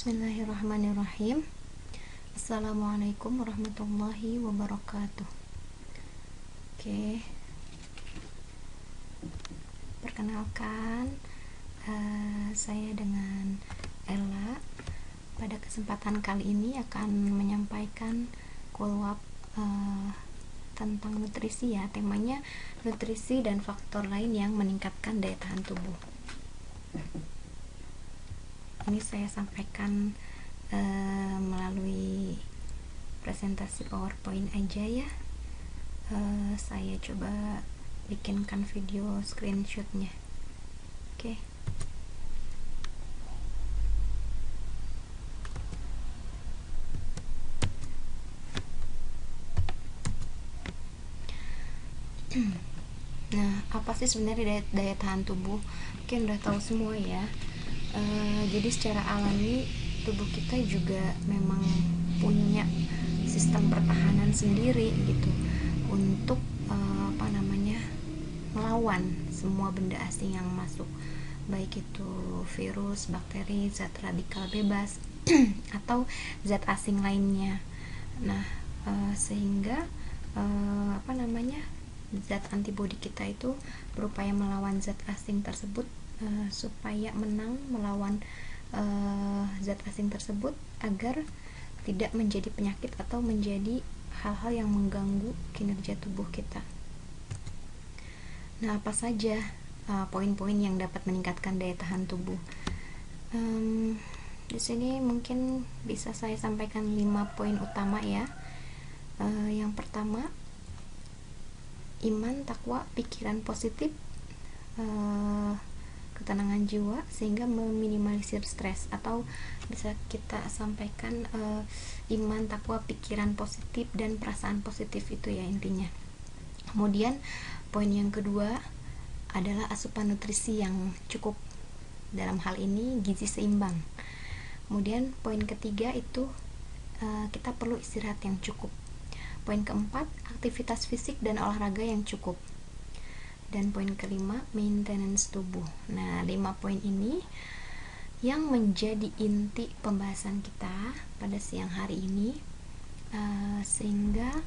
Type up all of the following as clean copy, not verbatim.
Bismillahirrahmanirrahim. Assalamualaikum warahmatullahi wabarakatuh. Oke, perkenalkan, saya dengan Ella. Pada kesempatan kali ini akan menyampaikan follow-up tentang nutrisi ya. Temanya nutrisi dan faktor lain yang meningkatkan daya tahan tubuh. Ini saya sampaikan melalui presentasi PowerPoint aja ya. Saya coba bikinkan video screenshotnya. Oke. Nah, apa sih sebenarnya daya tahan tubuh? Mungkin udah tahu semua ya. Jadi secara alami tubuh kita juga memang punya sistem pertahanan sendiri gitu untuk melawan semua benda asing yang masuk, baik itu virus, bakteri, zat radikal bebas atau zat asing lainnya. Nah, sehingga zat antibodi kita itu berupaya melawan zat asing tersebut supaya menang melawan zat asing tersebut agar tidak menjadi penyakit atau menjadi hal-hal yang mengganggu kinerja tubuh kita. Nah, apa saja poin-poin yang dapat meningkatkan daya tahan tubuh? Di sini mungkin bisa saya sampaikan 5 poin utama ya. Yang pertama, iman, takwa, pikiran positif, ketenangan jiwa sehingga meminimalisir stres, atau bisa kita sampaikan iman, takwa, pikiran positif dan perasaan positif, itu ya intinya. Kemudian poin yang kedua adalah asupan nutrisi yang cukup, dalam hal ini gizi seimbang. Kemudian poin ketiga itu kita perlu istirahat yang cukup. Poin keempat, aktivitas fisik dan olahraga yang cukup. Dan poin kelima, maintenance tubuh. Nah, 5 poin ini yang menjadi inti pembahasan kita pada siang hari ini, sehingga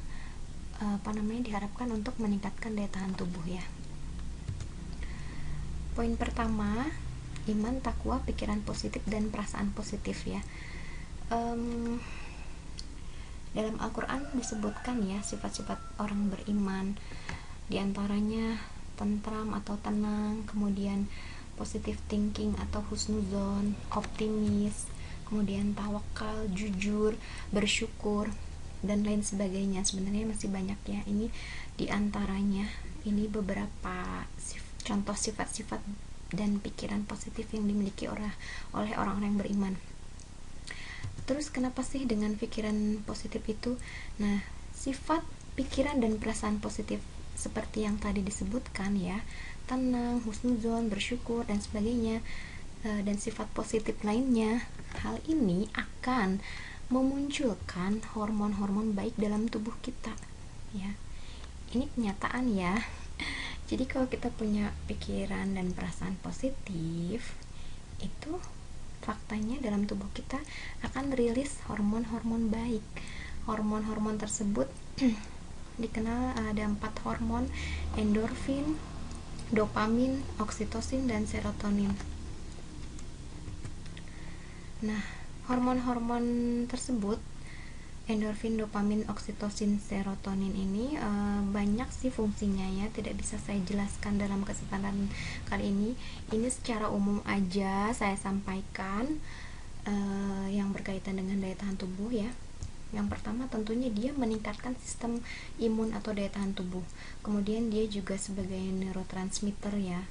diharapkan untuk meningkatkan daya tahan tubuh ya. Poin pertama, iman, takwa, pikiran positif dan perasaan positif ya. Dalam Al-Quran disebutkan ya sifat-sifat orang beriman, diantaranya tentram atau tenang, kemudian positive thinking atau husnuzon, optimis, kemudian tawakal, jujur, bersyukur, dan lain sebagainya. Sebenarnya masih banyak ya, ini diantaranya, ini beberapa contoh sifat-sifat dan pikiran positif yang dimiliki oleh orang-orang yang beriman. Terus kenapa sih dengan pikiran positif itu? Nah, sifat, pikiran, dan perasaan positif seperti yang tadi disebutkan ya, tenang, husnuzon, bersyukur, dan sebagainya, dan sifat positif lainnya, hal ini akan memunculkan hormon-hormon baik dalam tubuh kita ya. Ini kenyataan ya. Jadi kalau kita punya pikiran dan perasaan positif, itu faktanya dalam tubuh kita akan rilis hormon-hormon baik. Hormon-hormon tersebut dikenal ada 4 hormon: endorfin, dopamin, oksitosin, dan serotonin. Nah, hormon-hormon tersebut, endorfin, dopamin, oksitosin, serotonin ini banyak sih fungsinya ya, tidak bisa saya jelaskan dalam kesempatan kali ini. Ini secara umum aja saya sampaikan yang berkaitan dengan daya tahan tubuh ya. Yang pertama tentunya dia meningkatkan sistem imun atau daya tahan tubuh. Kemudian dia juga sebagai neurotransmitter ya,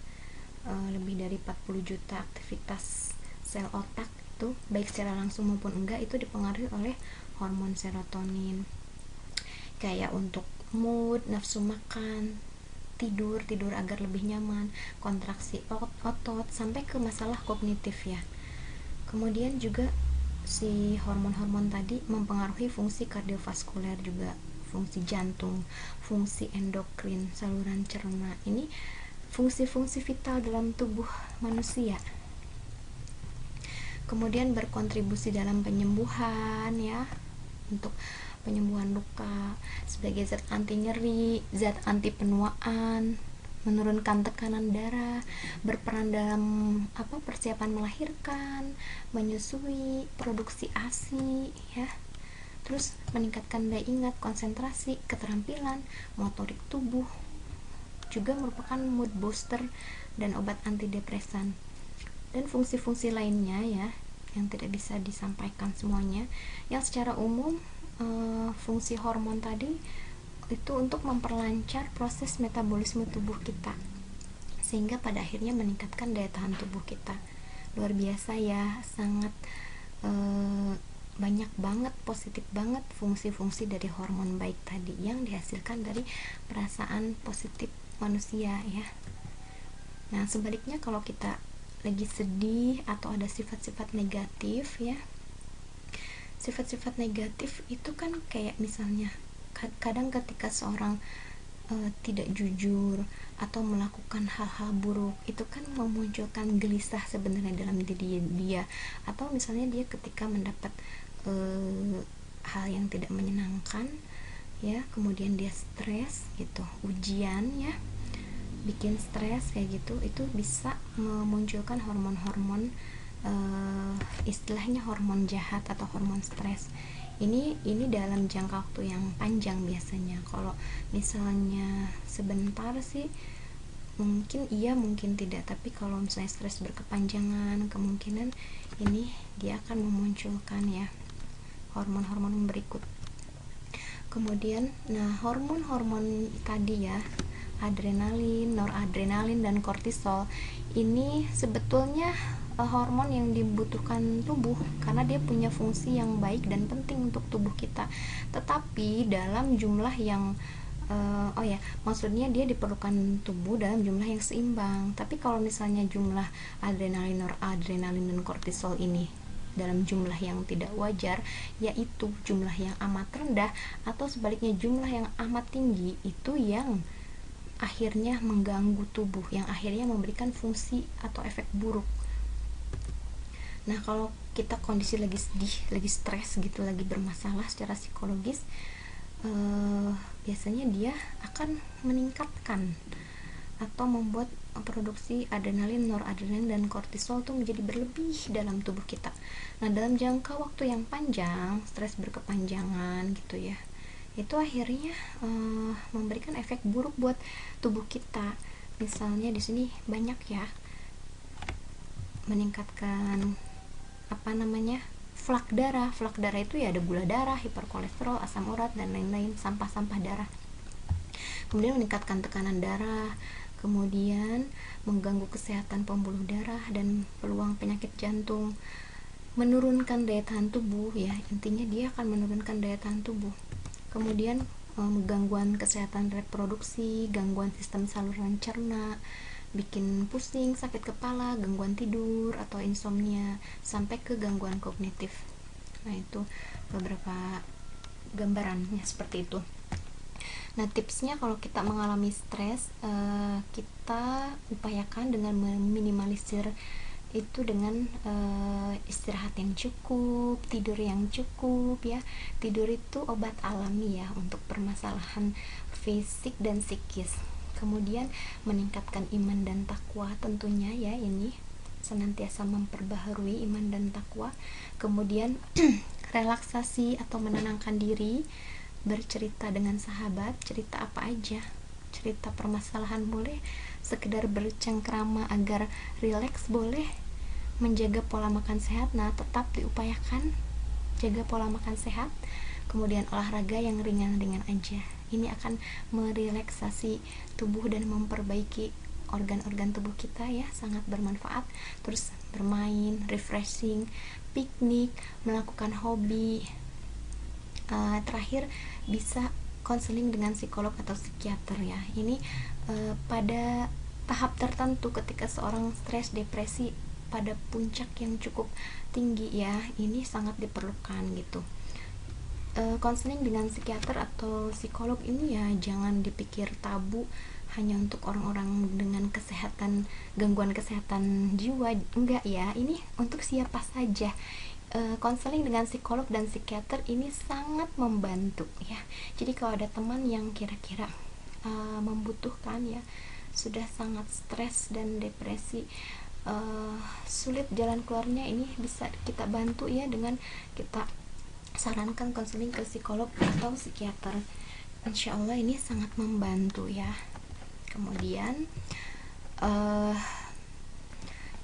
lebih dari 40 juta aktivitas sel otak itu, baik secara langsung maupun enggak, itu dipengaruhi oleh hormon serotonin. Kayak untuk mood, nafsu makan, tidur agar lebih nyaman, kontraksi otot, sampai ke masalah kognitif ya. Kemudian juga si hormon-hormon tadi mempengaruhi fungsi kardiovaskuler juga, fungsi jantung, fungsi endokrin, saluran cerna. Ini fungsi-fungsi vital dalam tubuh manusia. kemudian berkontribusi dalam penyembuhan ya, untuk penyembuhan luka, sebagai zat anti nyeri, zat anti penuaan, menurunkan tekanan darah, berperan dalam persiapan melahirkan, menyusui, produksi ASI ya. Terus meningkatkan daya ingat, konsentrasi, keterampilan, motorik tubuh, juga merupakan mood booster dan obat antidepresan. Dan fungsi-fungsi lainnya ya, yang tidak bisa disampaikan semuanya, yang secara umum fungsi hormon tadi itu untuk memperlancar proses metabolisme tubuh kita, sehingga pada akhirnya meningkatkan daya tahan tubuh kita. Luar biasa ya, sangat banyak banget, positif banget fungsi-fungsi dari hormon baik tadi yang dihasilkan dari perasaan positif manusia ya. Nah sebaliknya, kalau kita lagi sedih atau ada sifat-sifat negatif ya, sifat-sifat negatif itu kan kayak misalnya kadang ketika seorang tidak jujur atau melakukan hal-hal buruk, itu kan memunculkan gelisah sebenarnya dalam diri dia. Atau misalnya dia ketika mendapat hal yang tidak menyenangkan ya, kemudian dia stres gitu, ujian ya, bikin stres kayak gitu, itu bisa memunculkan hormon-hormon istilahnya hormon jahat atau hormon stres. Ini dalam jangka waktu yang panjang biasanya. Kalau misalnya sebentar sih mungkin iya, mungkin tidak, tapi kalau misalnya stres berkepanjangan, kemungkinan ini dia akan memunculkan ya hormon-hormon berikut. Kemudian hormon-hormon tadi ya, adrenalin, noradrenalin, dan kortisol ini sebetulnya hormon yang dibutuhkan tubuh karena dia punya fungsi yang baik dan penting untuk tubuh kita, tetapi dalam jumlah yang maksudnya dia diperlukan tubuh dalam jumlah yang seimbang. Tapi kalau misalnya jumlah adrenalin, noradrenalin, dan kortisol ini dalam jumlah yang tidak wajar, yaitu jumlah yang amat rendah atau sebaliknya jumlah yang amat tinggi, itu yang akhirnya mengganggu tubuh, yang akhirnya memberikan fungsi atau efek buruk. Nah kalau kita kondisi lagi sedih, lagi stres gitu, lagi bermasalah secara psikologis, biasanya dia akan meningkatkan atau membuat produksi adrenalin, noradrenalin, dan kortisol itu menjadi berlebih dalam tubuh kita. Nah dalam jangka waktu yang panjang, stres berkepanjangan gitu ya, itu akhirnya memberikan efek buruk buat tubuh kita. Misalnya di sini banyak ya, meningkatkan flak darah. Flak darah itu ya ada gula darah, hiperkolesterol, asam urat, dan lain-lain, sampah-sampah darah. Kemudian meningkatkan tekanan darah, kemudian mengganggu kesehatan pembuluh darah dan peluang penyakit jantung, menurunkan daya tahan tubuh ya, intinya dia akan menurunkan daya tahan tubuh. Kemudian gangguan kesehatan reproduksi, gangguan sistem saluran cerna, bikin pusing, sakit kepala, gangguan tidur atau insomnia, sampai ke gangguan kognitif. Nah itu beberapa gambarannya seperti itu. Nah tipsnya kalau kita mengalami stres, kita upayakan dengan meminimalisir itu dengan istirahat yang cukup, tidur yang cukup ya. Tidur itu obat alami ya untuk permasalahan fisik dan psikis. Kemudian meningkatkan iman dan takwa tentunya ya, ini senantiasa memperbaharui iman dan takwa. Kemudian relaksasi atau menenangkan diri, bercerita dengan sahabat, cerita apa aja, cerita permasalahan boleh, sekedar bercengkrama agar rileks boleh, menjaga pola makan sehat. Nah tetap diupayakan jaga pola makan sehat, kemudian olahraga yang ringan-ringan aja, ini akan merelaksasi tubuh dan memperbaiki organ-organ tubuh kita ya, sangat bermanfaat. Terus bermain, refreshing, piknik, melakukan hobi. Terakhir bisa konseling dengan psikolog atau psikiater ya. Ini pada tahap tertentu ketika seorang stres, depresi pada puncak yang cukup tinggi ya, ini sangat diperlukan gitu. Konseling dengan psikiater atau psikolog ini ya jangan dipikir tabu hanya untuk orang-orang dengan gangguan kesehatan jiwa, enggak ya, ini untuk siapa saja. Konseling dengan psikolog dan psikiater ini sangat membantu ya. Jadi kalau ada teman yang kira-kira membutuhkan ya, sudah sangat stres dan depresi, sulit jalan keluarnya, ini bisa kita bantu ya dengan kita sarankan konseling ke psikolog atau psikiater. Insya Allah ini sangat membantu ya. Kemudian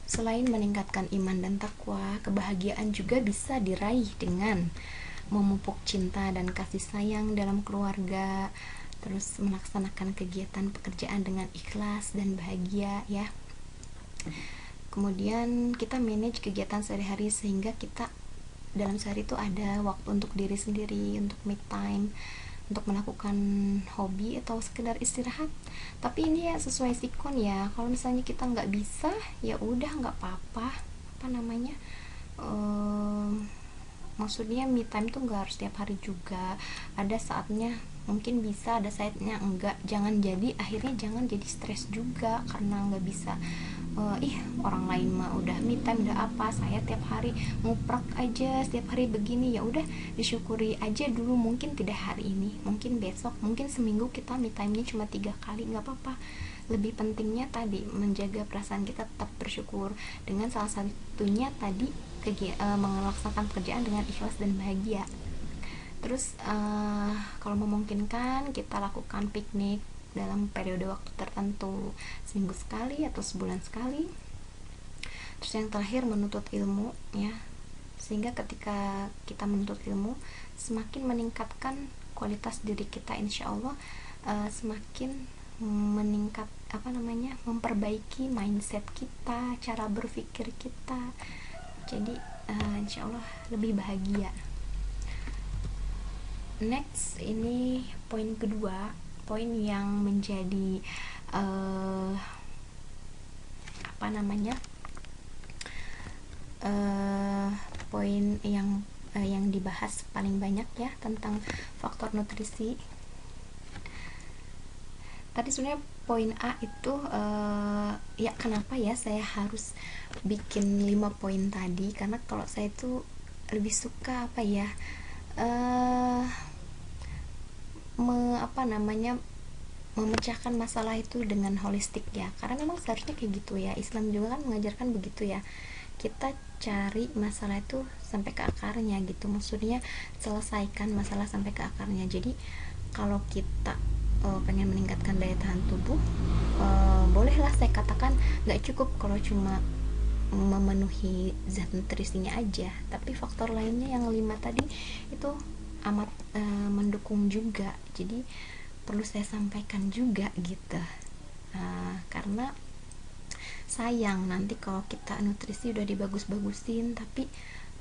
selain meningkatkan iman dan takwa, kebahagiaan juga bisa diraih dengan memupuk cinta dan kasih sayang dalam keluarga, terus melaksanakan kegiatan pekerjaan dengan ikhlas dan bahagia ya. Kemudian kita manage kegiatan sehari-hari sehingga kita dalam sehari itu ada waktu untuk diri sendiri, untuk me time, untuk melakukan hobi atau sekedar istirahat. Tapi ini ya sesuai sikon ya. Kalau misalnya kita nggak bisa, ya udah nggak apa-apa. Apa namanya? Maksudnya me time tuh nggak harus tiap hari juga. Ada saatnya mungkin bisa, ada saatnya enggak. Jangan jadi stres juga karena nggak bisa. Orang lain mah udah me time udah apa, saya tiap hari nguprak aja setiap hari begini. Ya udah, disyukuri aja dulu, mungkin tidak hari ini, mungkin besok, mungkin seminggu kita me time-nya cuma 3 kali, nggak apa-apa. Lebih pentingnya tadi menjaga perasaan kita tetap bersyukur, dengan salah satunya tadi melaksanakan pekerjaan dengan ikhlas dan bahagia. Terus kalau memungkinkan kita lakukan piknik dalam periode waktu tertentu, seminggu sekali atau sebulan sekali. Terus yang terakhir, menuntut ilmu ya, sehingga ketika kita menuntut ilmu semakin meningkatkan kualitas diri kita, insya Allah semakin meningkat memperbaiki mindset kita, cara berpikir kita. Jadi insya Allah lebih bahagia. Next, ini poin kedua, poin yang menjadi poin yang dibahas paling banyak ya tentang faktor nutrisi. Tadi sebenarnya poin A itu ya kenapa ya saya harus bikin 5 poin tadi, karena kalau saya itu lebih suka memecahkan masalah itu dengan holistik ya, karena memang seharusnya kayak gitu ya. Islam juga kan mengajarkan begitu ya, kita cari masalah itu sampai ke akarnya gitu, maksudnya selesaikan masalah sampai ke akarnya. Jadi kalau kita pengen meningkatkan daya tahan tubuh, bolehlah saya katakan nggak cukup kalau cuma memenuhi zat nutrisinya aja, tapi faktor lainnya yang 5 tadi itu amat mendukung juga. Jadi perlu saya sampaikan juga gitu, karena sayang nanti kalau kita nutrisi udah dibagus-bagusin, tapi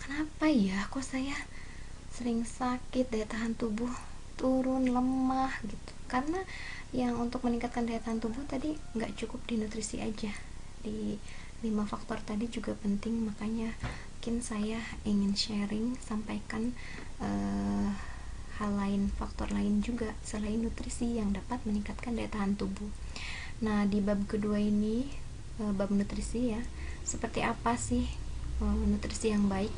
kenapa ya kok saya sering sakit, daya tahan tubuh turun, lemah gitu. Karena yang untuk meningkatkan daya tahan tubuh tadi nggak cukup di nutrisi aja, di 5 faktor tadi juga penting. Makanya mungkin saya ingin sharing, sampaikan hal lain, faktor lain juga selain nutrisi yang dapat meningkatkan daya tahan tubuh. Nah, di bab kedua ini, bab nutrisi ya, seperti apa sih nutrisi yang baik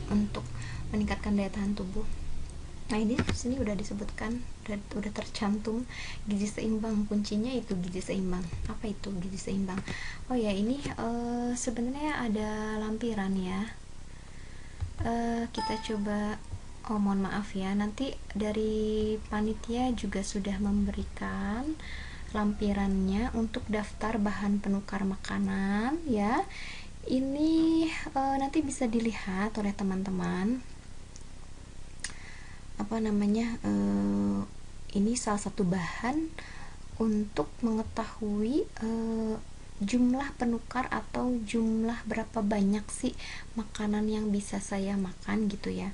untuk meningkatkan daya tahan tubuh. Nah, ini sini udah disebutkan, udah tercantum gizi seimbang. Kuncinya itu gizi seimbang. Apa itu gizi seimbang? Oh ya, ini sebenarnya ada lampiran ya. Kita coba. Oh, mohon maaf ya, nanti dari panitia juga sudah memberikan lampirannya untuk daftar bahan penukar makanan ya. Ini nanti bisa dilihat oleh teman-teman. Ini salah satu bahan untuk mengetahui jumlah penukar atau jumlah berapa banyak sih makanan yang bisa saya makan gitu ya.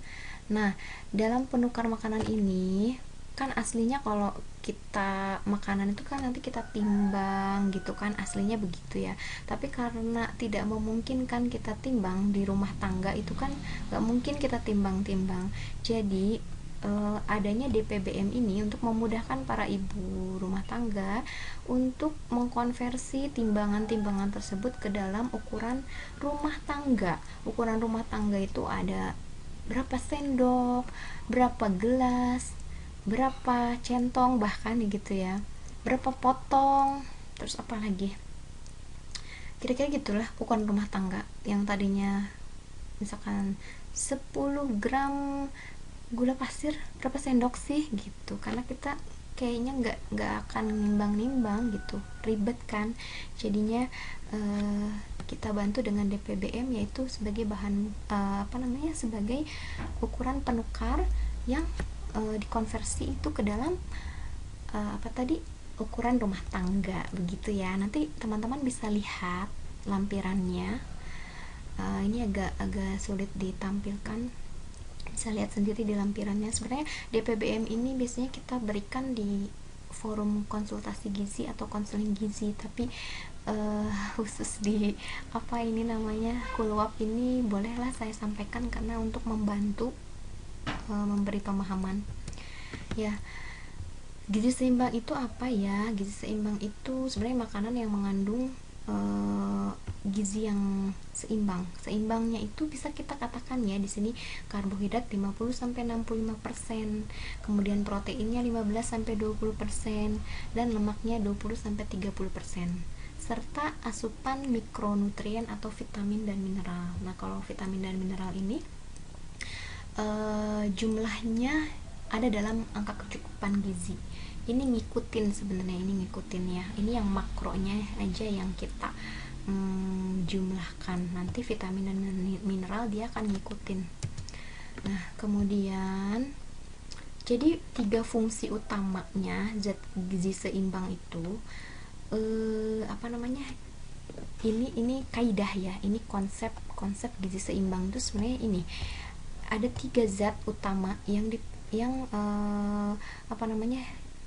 Nah, dalam penukar makanan ini kan aslinya kalau kita makanan itu kan nanti kita timbang gitu kan, aslinya begitu ya. Tapi karena tidak memungkinkan kita timbang di rumah tangga, itu kan gak mungkin kita timbang-timbang. Jadi adanya DPBM ini untuk memudahkan para ibu rumah tangga untuk mengkonversi timbangan-timbangan tersebut ke dalam ukuran rumah tangga. Ukuran rumah tangga itu ada berapa sendok, berapa gelas, berapa centong bahkan gitu ya, berapa potong, terus apa lagi, kira-kira gitulah ukuran rumah tangga. Yang tadinya misalkan 10 gram gula pasir berapa sendok sih gitu, karena kita kayaknya nggak akan nimbang-nimbang gitu, ribet kan. Jadinya kita bantu dengan DPBM, yaitu sebagai bahan sebagai ukuran penukar yang dikonversi itu ke dalam ukuran rumah tangga begitu ya. Nanti teman-teman bisa lihat lampirannya. Ini agak sulit ditampilkan, bisa lihat sendiri di lampirannya. Sebenarnya DPBM ini biasanya kita berikan di forum konsultasi gizi atau konseling gizi, tapi khusus di Kulwap ini bolehlah saya sampaikan karena untuk membantu memberi pemahaman ya. Gizi seimbang itu apa ya? Gizi seimbang itu sebenarnya makanan yang mengandung gizi yang seimbang. Seimbangnya itu bisa kita katakan ya di sini karbohidrat 50-65%, kemudian proteinnya 15-20% dan lemaknya 20-30%, serta asupan mikronutrien atau vitamin dan mineral. Nah, kalau vitamin dan mineral ini jumlahnya ada dalam angka kecukupan gizi. Ini ngikutin ya. Ini yang makronya aja yang kita jumlahkan. Nanti vitamin dan mineral dia akan ngikutin. Nah, kemudian jadi 3 fungsi utamanya zat gizi seimbang itu ini kaidah ya. Ini konsep gizi seimbang itu sebenarnya ini ada 3 zat utama yang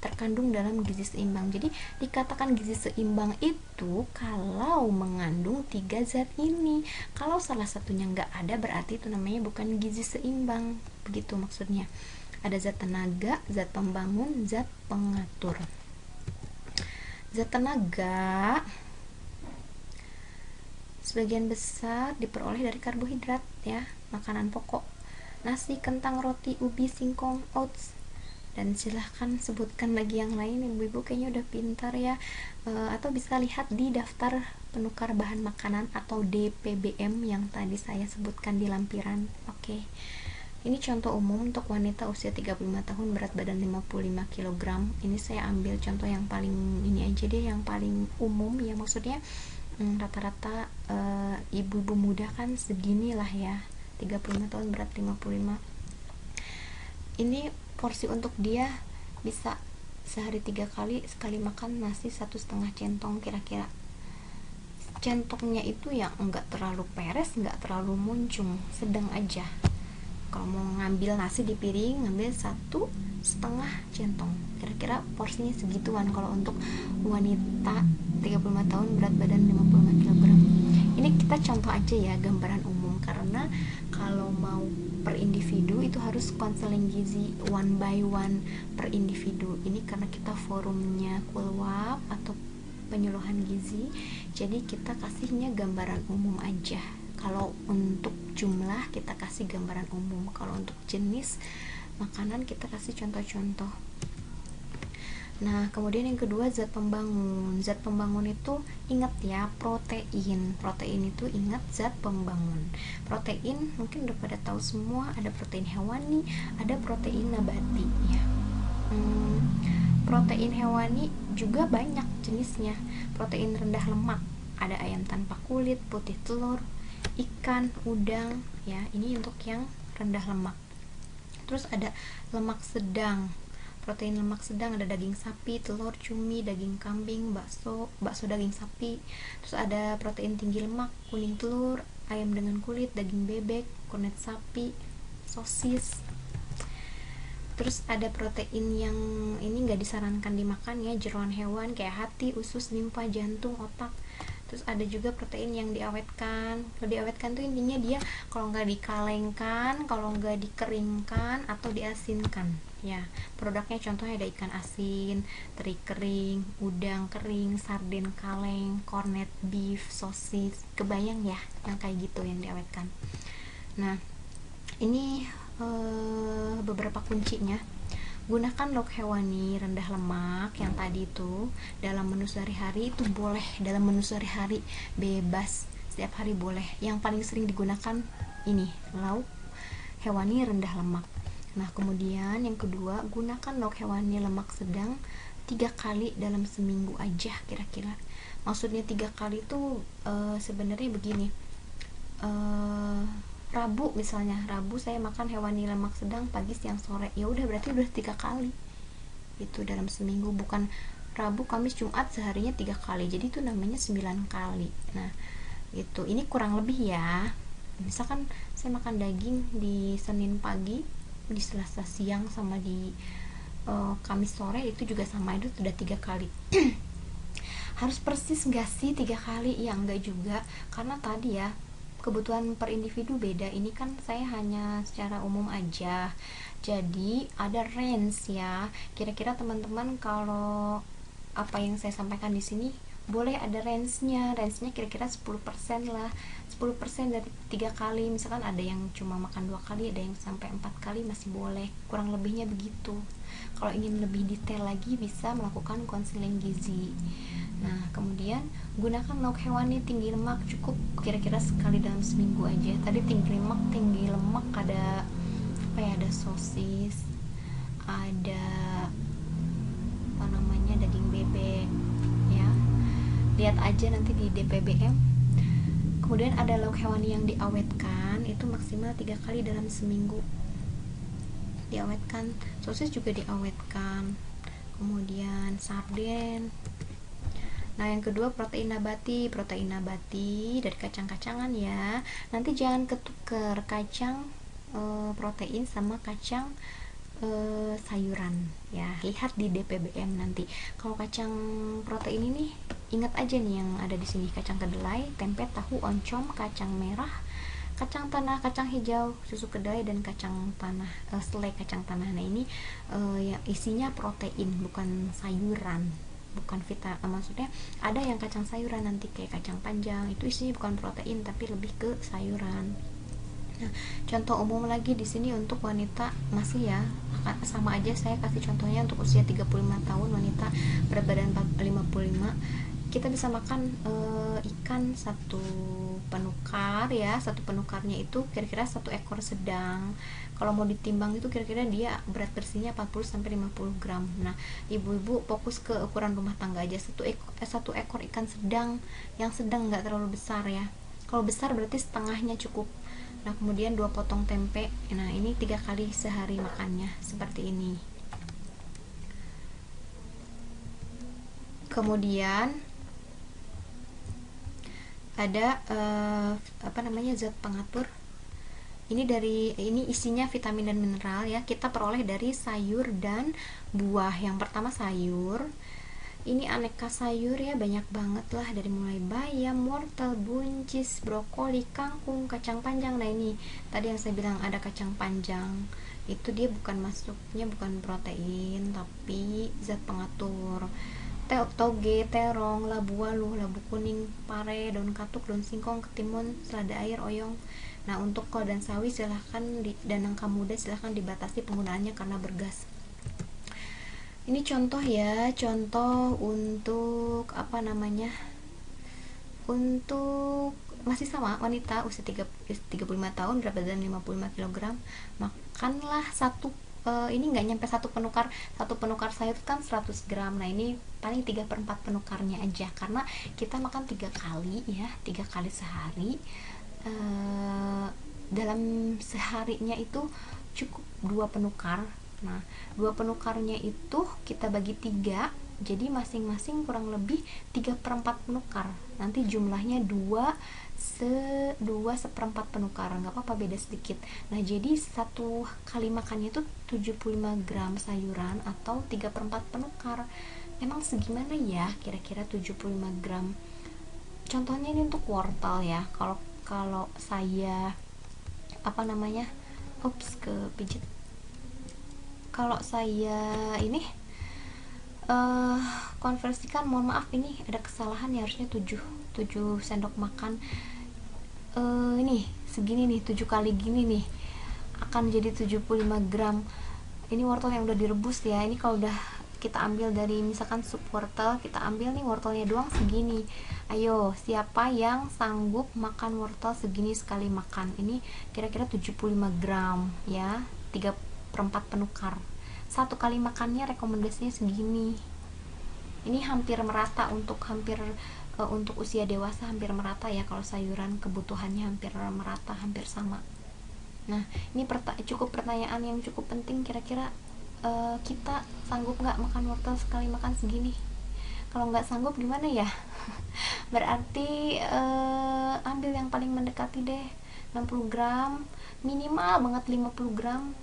terkandung dalam gizi seimbang. Jadi dikatakan gizi seimbang itu kalau mengandung 3 zat ini. Kalau salah satunya nggak ada, berarti itu namanya bukan gizi seimbang. Begitu maksudnya. Ada zat tenaga, zat pembangun, zat pengatur. Zat tenaga sebagian besar diperoleh dari karbohidrat ya, makanan pokok. Nasi, kentang, roti, ubi, singkong, oats, dan silahkan sebutkan lagi yang lain. Ibu-ibu kayaknya udah pintar ya. Atau bisa lihat di daftar penukar bahan makanan atau DPBM yang tadi saya sebutkan di lampiran. Oke. Ini contoh umum untuk wanita usia 35 tahun, berat badan 55 kg. Ini saya ambil contoh yang paling ini aja deh, yang paling umum ya, maksudnya rata-rata ibu-ibu muda kan segini lah ya, 35 tahun berat 55. Ini porsi untuk dia bisa sehari 3 kali, sekali makan nasi 1,5 centong kira-kira. Centongnya itu yang enggak terlalu peres, enggak terlalu muncung, sedang aja. Kalau mau ngambil nasi di piring, ngambil 1,5 centong, kira-kira porsinya segituan kalau untuk wanita 35 tahun berat badan 55 kg. Ini kita contoh aja ya, gambaran umum, karena kalau mau per individu itu harus konseling gizi one by one per individu. Ini karena kita forumnya Kulwap atau penyuluhan gizi, jadi kita kasihnya gambaran umum aja. Kalau untuk jumlah kita kasih gambaran umum, kalau untuk jenis makanan kita kasih contoh-contoh. Nah, kemudian yang kedua zat pembangun. Zat pembangun itu ingat ya, protein. Protein itu ingat zat pembangun. Protein mungkin udah pada tahu semua, ada protein hewani, ada protein nabati ya. Protein hewani juga banyak jenisnya. Protein rendah lemak, ada ayam tanpa kulit, putih telur, ikan, udang ya. Ini untuk yang rendah lemak. Terus ada lemak sedang. Protein lemak sedang ada daging sapi, telur, cumi, daging kambing, bakso daging sapi. Terus ada protein tinggi lemak, kuning telur, ayam dengan kulit, daging bebek, kornet sapi, sosis. Terus ada protein yang ini nggak disarankan dimakan ya, jeroan hewan kayak hati, usus, limfa, jantung, otak. Terus ada juga protein yang diawetkan. Kalau diawetkan tuh intinya dia kalau nggak dikalengkan, kalau nggak dikeringkan atau diasinkan ya. Produknya contohnya ada ikan asin, teri kering, udang kering, sarden kaleng, corned beef, sosis. Kebayang ya yang kayak gitu yang diawetkan. Nah, ini beberapa kuncinya. Gunakan lauk hewani rendah lemak yang tadi itu dalam menu sehari-hari. Itu boleh dalam menu sehari-hari, bebas, setiap hari boleh. Yang paling sering digunakan ini lauk hewani rendah lemak. Nah, kemudian yang kedua, gunakan lauk hewani lemak sedang 3 kali dalam seminggu aja kira-kira. Maksudnya 3 kali itu sebenarnya begini. Rabu misalnya, Rabu saya makan hewani lemak sedang pagi, siang, sore, ya udah berarti udah 3 kali itu dalam seminggu. Bukan Rabu, Kamis, Jumat seharinya 3 kali, jadi itu namanya 9 kali. Nah itu, ini kurang lebih ya. Misalkan saya makan daging di Senin pagi, di Selasa siang, sama di Kamis sore, itu juga sama, itu sudah 3 kali. Harus persis gak sih 3 kali? Ya enggak juga, karena tadi ya kebutuhan per individu beda. Ini kan saya hanya secara umum aja, jadi ada range ya. Kira-kira teman-teman kalau apa yang saya sampaikan di sini boleh ada range-nya kira-kira 10% lah. 10% dari 3 kali. Misalkan ada yang cuma makan 2 kali, ada yang sampai 4 kali, masih boleh. Kurang lebihnya begitu. Kalau ingin lebih detail lagi bisa melakukan konseling gizi. Nah, kemudian gunakan lauk hewani tinggi lemak, cukup kira-kira sekali dalam seminggu aja. Tadi tinggi lemak ada apa ya, ada sosis, ada apa namanya, daging bebek ya. Lihat aja nanti di DPBM. Kemudian ada lauk hewani yang diawetkan, itu maksimal 3 kali dalam seminggu. Diawetkan, sosis juga diawetkan. Kemudian sarden. Nah, yang kedua protein nabati dari kacang-kacangan ya. Nanti jangan ketuker kacang protein sama kacang sayuran ya. Lihat di DPBM nanti. Kalau kacang protein ini ingat aja nih yang ada di sini: kacang kedelai, tempe, tahu, oncom, kacang merah, kacang tanah, kacang hijau, susu kedelai, dan kacang tanah, selai kacang tanah. Nah, ini ya isinya protein, bukan sayuran, bukan maksudnya ada yang kacang sayuran nanti kayak kacang panjang, itu isinya bukan protein tapi lebih ke sayuran. Nah, contoh umum lagi di sini untuk wanita masih ya, sama aja saya kasih contohnya untuk usia 35 tahun, wanita berat badan 55, kita bisa makan ikan satu penukar ya. Satu penukarnya itu kira-kira 1 ekor sedang. Kalau mau ditimbang itu kira-kira dia berat bersihnya 40-50 gram. Nah, ibu-ibu fokus ke ukuran rumah tangga aja. 1 ekor ikan sedang, yang sedang, nggak terlalu besar ya. Kalau besar berarti setengahnya cukup. Nah, kemudian 2 potong tempe. Nah, ini 3 kali sehari makannya seperti ini. Kemudian ada zat pengatur. Ini isinya vitamin dan mineral ya. Kita peroleh dari sayur dan buah. Yang pertama sayur. Ini aneka sayur ya, banyak banget lah, dari mulai bayam, wortel, buncis, brokoli, kangkung, kacang panjang. Nah, ini tadi yang saya bilang ada kacang panjang. Itu dia bukan protein tapi zat pengatur. Toge, terong, labu waluh, labu kuning, pare, daun katuk, daun singkong, ketimun, selada air, oyong. Nah, untuk kol dan sawi dan nangka muda silahkan dibatasi penggunaannya karena bergas. Ini contoh ya, contoh untuk untuk masih sama, wanita usia 35 tahun, berat badan 55 kg. Makanlah ini nggak nyampe satu penukar sayur kan 100 gram. Nah, ini paling 3/4 penukarnya aja, karena kita makan 3 kali ya, 3 kali sehari. Dalam seharinya itu cukup 2 penukar. Nah, 2 penukarnya itu kita bagi 3, jadi masing-masing kurang lebih 3/4 penukar. Nanti jumlahnya 2/1/4 penukar, nggak apa-apa beda sedikit. Nah, jadi satu kali makannya itu 75 gram sayuran atau 3/4 penukar. Emang segimana ya kira-kira 75 gram contohnya ini untuk wortel ya. Kalau kalau saya apa namanya, ups kepijit, kalau saya ini eh konversikan, mohon maaf ini ada kesalahan ya, harusnya 7 sendok makan. Ini segini nih, 7 kali gini nih akan jadi 75 gram. Ini wortel yang udah direbus ya. Ini kalau udah kita ambil dari misalkan sup wortel, kita ambil nih wortelnya doang segini. Ayo, siapa yang sanggup makan wortel segini sekali makan? Ini kira-kira 75 gram ya, 3/4 penukar. Satu kali makannya rekomendasinya segini. Ini hampir merata untuk untuk usia dewasa, hampir merata ya. Kalau sayuran kebutuhannya hampir merata, hampir sama. Nah, ini cukup pertanyaan yang cukup penting. Kira-kira kita sanggup nggak makan wortel sekali makan segini? Kalau nggak sanggup gimana ya? Berarti ambil yang paling mendekati deh, 60 gram, minimal banget 50 gram.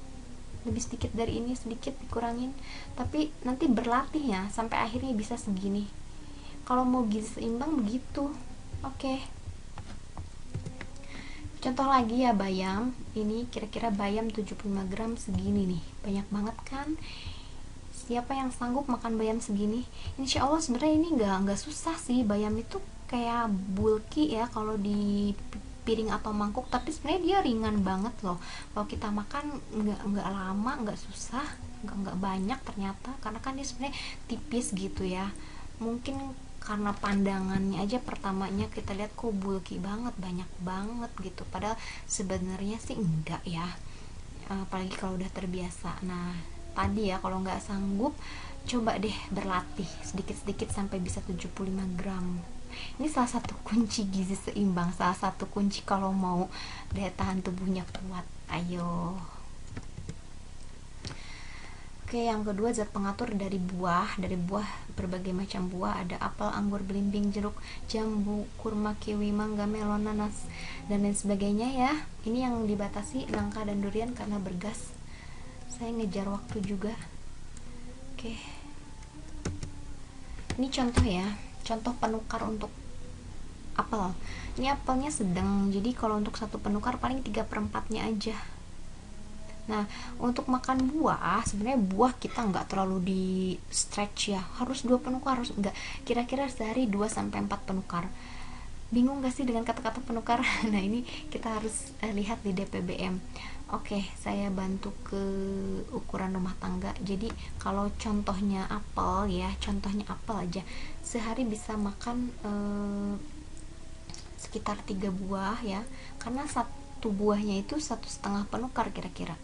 Lebih sedikit dari ini, sedikit dikurangin, tapi nanti berlatih ya sampai akhirnya bisa segini. Kalau mau gizi seimbang begitu. Oke. Contoh lagi ya, bayam. Ini kira-kira bayam 75 gram segini nih. Banyak banget kan? Siapa yang sanggup makan bayam segini? Insya Allah sebenarnya ini nggak susah sih. Bayam itu kayak bulky ya kalau di piring atau mangkuk, tapi sebenarnya dia ringan banget loh. Kalau kita makan nggak lama, nggak susah, nggak banyak ternyata, karena kan dia sebenarnya tipis gitu ya. Mungkin karena pandangannya aja pertamanya kita lihat kok bulky banget, banyak banget gitu, padahal sebenarnya sih enggak ya. Apalagi kalau udah terbiasa. Nah tadi ya, kalau nggak sanggup, coba deh berlatih sedikit-sedikit sampai bisa 75 gram. Ini salah satu kunci gizi seimbang, salah satu kunci kalau mau daya tahan tubuhnya kuat. Ayo. Oke, yang kedua zat pengatur dari buah. Dari buah, berbagai macam buah, ada apel, anggur, belimbing, jeruk, jambu, kurma, kiwi, mangga, melon, nanas, dan lain sebagainya ya. Ini yang dibatasi nangka dan durian karena bergas. Saya ngejar waktu juga. Oke. Ini contoh ya, contoh penukar untuk apel. Ini apelnya sedang, jadi kalau untuk satu penukar paling 3/4-nya aja. Nah, untuk makan buah, sebenarnya buah kita nggak terlalu di stretch ya, harus 2 penukar, harus enggak. Kira-kira sehari 2-4 penukar. Bingung gak sih dengan kata-kata penukar? Nah, ini kita harus lihat di DPBM. Oke, saya bantu ke ukuran rumah tangga. Jadi, kalau contohnya apel ya, contohnya apel aja. Sehari bisa makan sekitar 3 buah ya. Karena satu buahnya itu 1,5 penukar kira-kira.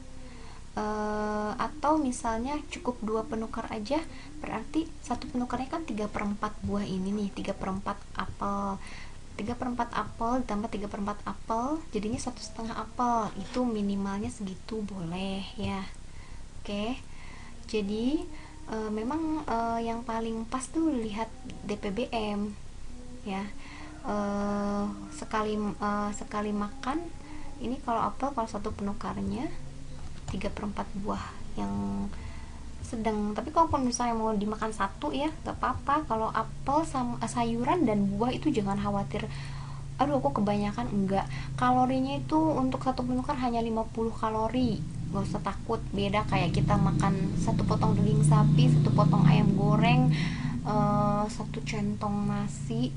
Atau misalnya cukup 2 penukar aja, berarti satu penukarnya kan 3/4 buah ini nih, 3/4 apel. 3/4 apel ditambah 3/4 apel jadinya 1,5 apel. Itu minimalnya segitu boleh ya. Oke. Jadi memang yang paling pas tuh lihat DPBM ya. Sekali makan ini, kalau apel, kalau satu penukarnya 3/4 buah yang sedang. Tapi kalau misalnya mau dimakan satu ya gak apa-apa. Kalau apel sama sayuran dan buah itu jangan khawatir, aduh aku kebanyakan, enggak. Kalorinya itu untuk satu penukar hanya 50 kalori. Gak usah takut, beda kayak kita makan satu potong daging sapi, satu potong ayam goreng, satu centong nasi,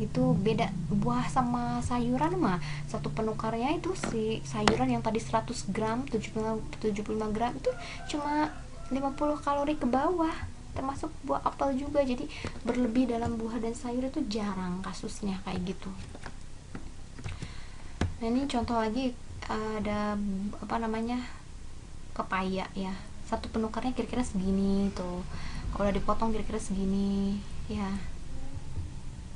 itu beda. Buah sama sayuran mah satu penukarnya itu, si sayuran yang tadi 100 gram 75 gram itu cuma 50 kalori ke bawah, termasuk buah apel juga. Jadi berlebih dalam buah dan sayur itu jarang kasusnya kayak gitu. Nah, ini contoh lagi, ada apa namanya, pepaya ya. Satu penukarnya kira-kira segini tuh. Kalau udah dipotong kira-kira segini ya.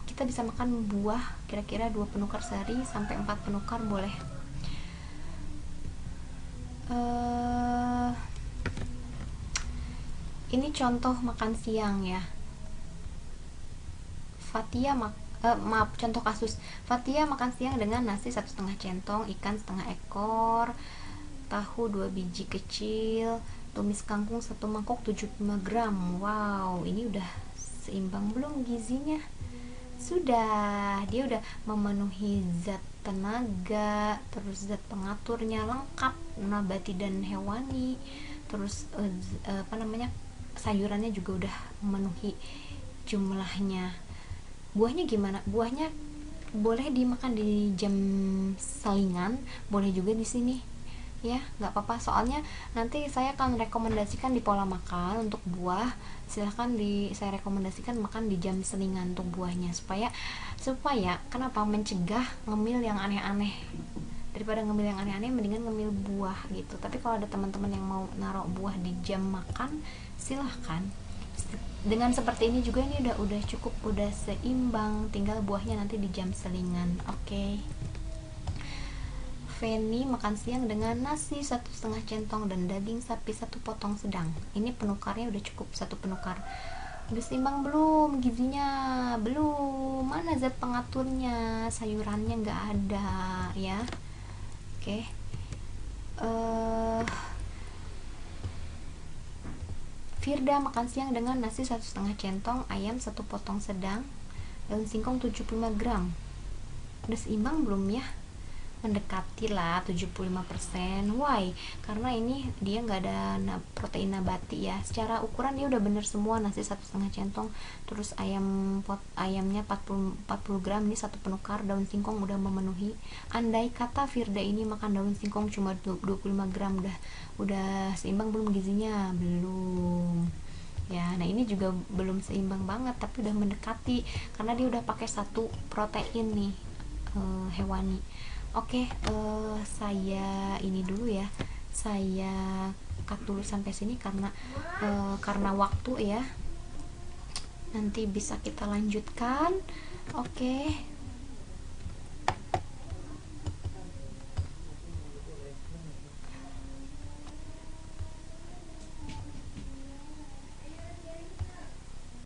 Kita bisa makan buah kira-kira 2 penukar sehari sampai 4 penukar boleh. Ini contoh makan siang ya. Contoh kasus Fatia makan siang dengan nasi 1,5 centong, ikan setengah ekor, tahu 2 biji kecil, tumis kangkung 1 mangkok 75 gram. Wow, ini udah seimbang belum gizinya? sudah, dia udah memenuhi zat tenaga, terus zat pengaturnya lengkap, nabati dan hewani, terus sayurannya juga udah memenuhi jumlahnya. Buahnya gimana? Buahnya boleh dimakan di jam selingan, boleh juga di sini ya, nggak apa-apa, soalnya nanti saya akan rekomendasikan di pola makan untuk buah, silahkan saya rekomendasikan makan di jam selingan untuk buahnya, supaya kenapa, mencegah ngemil yang aneh-aneh. Daripada ngemil yang aneh-aneh mendingan ngemil buah gitu. Tapi kalau ada teman-teman yang mau naruh buah di jam makan, silahkan. Dengan seperti ini juga ini udah cukup, udah seimbang, tinggal buahnya nanti di jam selingan. Oke. Feni makan siang dengan nasi 1,5 centong dan daging sapi 1 potong sedang. Ini penukarnya udah cukup, 1 penukar. Udah seimbang belum gizinya? Belum. Mana zat pengaturnya? Sayurannya nggak ada ya. Oke. Firda makan siang dengan nasi 1,5 centong, ayam 1 potong sedang, daun singkong 75 gram. Udah seimbang belum ya? Mendekati lah 75%. Why? Karena ini dia nggak ada protein nabati ya. Secara ukuran dia udah bener semua, nasi 1,5 centong, terus ayamnya 40 gram, ini 1 penukar, daun singkong udah memenuhi. Andai kata Firda ini makan daun singkong cuma 25 gram, udah seimbang belum gizinya? Belum ya. Nah ini juga belum seimbang banget, tapi udah mendekati karena dia udah pakai 1 protein nih hewani. Oke, saya ini dulu ya, saya cut dulu sampai sini karena waktu ya, nanti bisa kita lanjutkan. Oke.